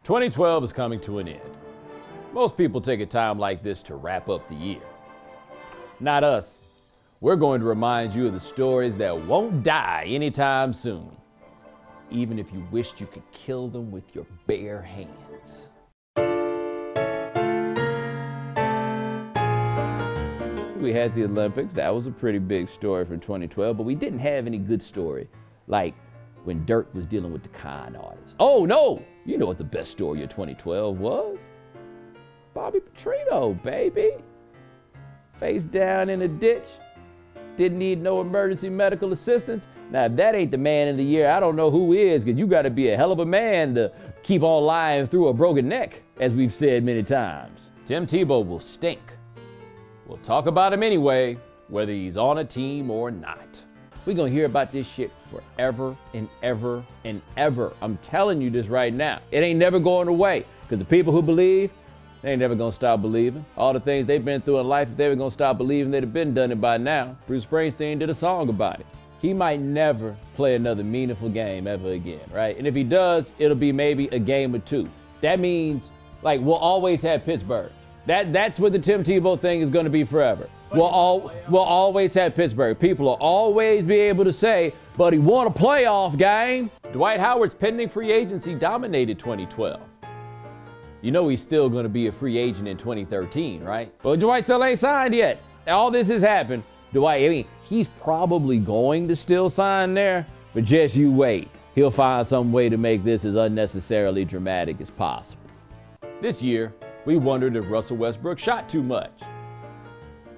2012 is coming to an end. Most people take a time like this to wrap up the year. Not us. We're going to remind you of the stories that won't die anytime soon, even if you wished you could kill them with your bare hands. We had the Olympics. That was a pretty big story for 2012, but we didn't have any good story like when Dirk was dealing with the con artist. Oh no, you know what the best story of 2012 was? Bobby Petrino, baby. Face down in a ditch, didn't need no emergency medical assistance. Now if that ain't the man of the year, I don't know who is, because you gotta be a hell of a man to keep on lying through a broken neck, as we've said many times. Tim Tebow will stink. We'll talk about him anyway, whether he's on a team or not. We're gonna hear about this shit forever and ever and ever. I'm telling you this right now. It ain't never going away, because the people who believe, they ain't never gonna stop believing. All the things they've been through in life, if they were gonna stop believing, they'd have been done it by now. Bruce Springsteen did a song about it. He might never play another meaningful game ever again, right? And if he does, it'll be maybe a game or two. That means, like, we'll always have Pittsburgh. That's what the Tim Tebow thing is gonna be forever. We'll always have Pittsburgh. People will always be able to say, but he won a playoff game. Dwight Howard's pending free agency dominated 2012. You know he's still going to be a free agent in 2013, right? But Dwight still ain't signed yet. All this has happened. Dwight, I mean, he's probably going to still sign there, but just you wait. He'll find some way to make this as unnecessarily dramatic as possible. This year, we wondered if Russell Westbrook shot too much.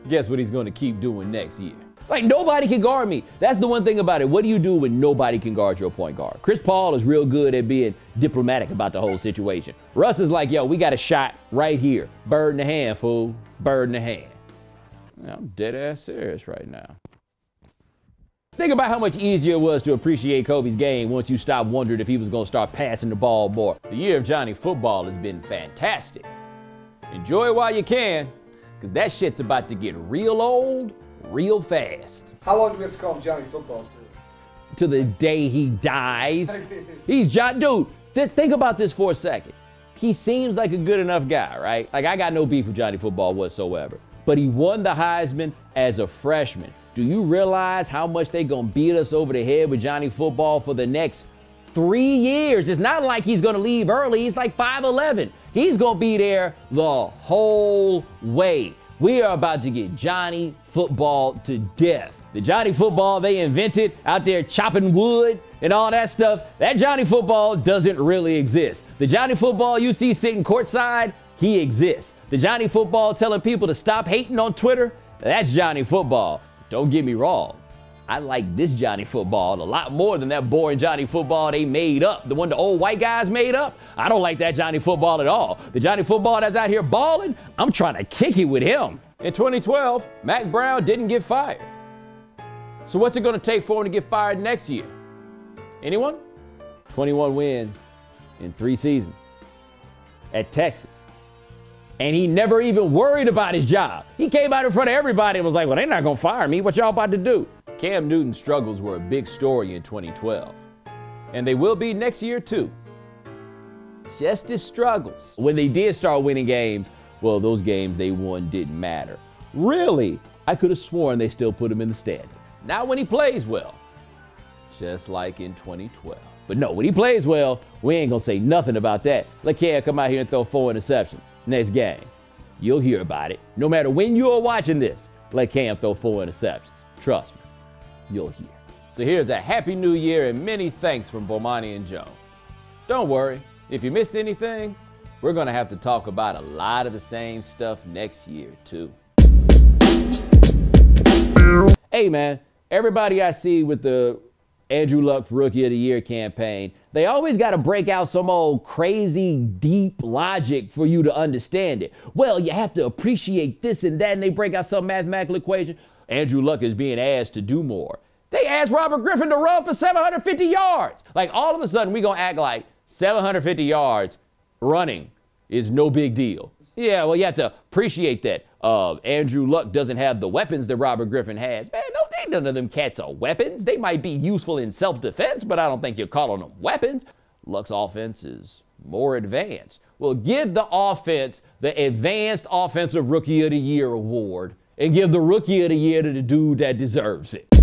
Guess what he's going to keep doing next year? Like, nobody can guard me. That's the one thing about it. What do you do when nobody can guard your point guard? Chris Paul is real good at being diplomatic about the whole situation. Russ is like, yo, we got a shot right here. Bird in the hand, fool. Bird in the hand. I'm dead ass serious right now. Think about how much easier it was to appreciate Kobe's game once you stopped wondering if he was going to start passing the ball more. The year of Johnny Football has been fantastic. Enjoy it while you can, because that shit's about to get real old real fast. How long do we have to call him Johnny Football for? To the day he dies. He's John. Dude, think about this for a second. He seems like a good enough guy, right? Like, I got no beef with Johnny Football whatsoever. But he won the Heisman as a freshman. Do you realize how much they gonna beat us over the head with Johnny Football for the next 3 years? It's not like he's gonna leave early. He's like 5'11". He's gonna be there the whole way. We are about to get Johnny Football to death. The Johnny Football they invented out there chopping wood and all that stuff, that Johnny Football doesn't really exist. The Johnny Football you see sitting courtside, he exists. The Johnny Football telling people to stop hating on Twitter, that's Johnny Football. Don't get me wrong. I like this Johnny Football a lot more than that boring Johnny Football they made up. The one the old white guys made up. I don't like that Johnny Football at all. The Johnny Football that's out here balling, I'm trying to kick it with him. In 2012, Mac Brown didn't get fired. So what's it going to take for him to get fired next year? Anyone? 21 wins in 3 seasons at Texas. And he never even worried about his job. He came out in front of everybody and was like, well, they're not going to fire me. What y'all about to do? Cam Newton's struggles were a big story in 2012. And they will be next year too. Just his struggles. When they did start winning games, well, those games they won didn't matter. Really? I could have sworn they still put him in the standings. Not when he plays well. Just like in 2012. But no, when he plays well, we ain't gonna say nothing about that. Let Cam come out here and throw 4 interceptions. Next game, you'll hear about it. No matter when you're watching this, let Cam throw 4 interceptions. Trust me, you'll hear. So here's a Happy New Year and many thanks from Bomani and Jones. Don't worry, if you missed anything, we're gonna have to talk about a lot of the same stuff next year too. Hey man, everybody I see with the Andrew Luck's Rookie of the Year campaign, they always got to break out some old crazy deep logic for you to understand it. Well, you have to appreciate this and that, and they break out some mathematical equation. Andrew Luck is being asked to do more. They asked Robert Griffin to run for 750 yards. Like, all of a sudden, we gonna act like 750 yards running is no big deal. Yeah, well, you have to appreciate that. Andrew Luck doesn't have the weapons that Robert Griffin has. Man, none of them cats are weapons. They might be useful in self-defense, but I don't think you're calling them weapons. Luck's offense is more advanced. Well, give the offense the Advanced Offensive Rookie of the Year award and give the Rookie of the Year to the dude that deserves it.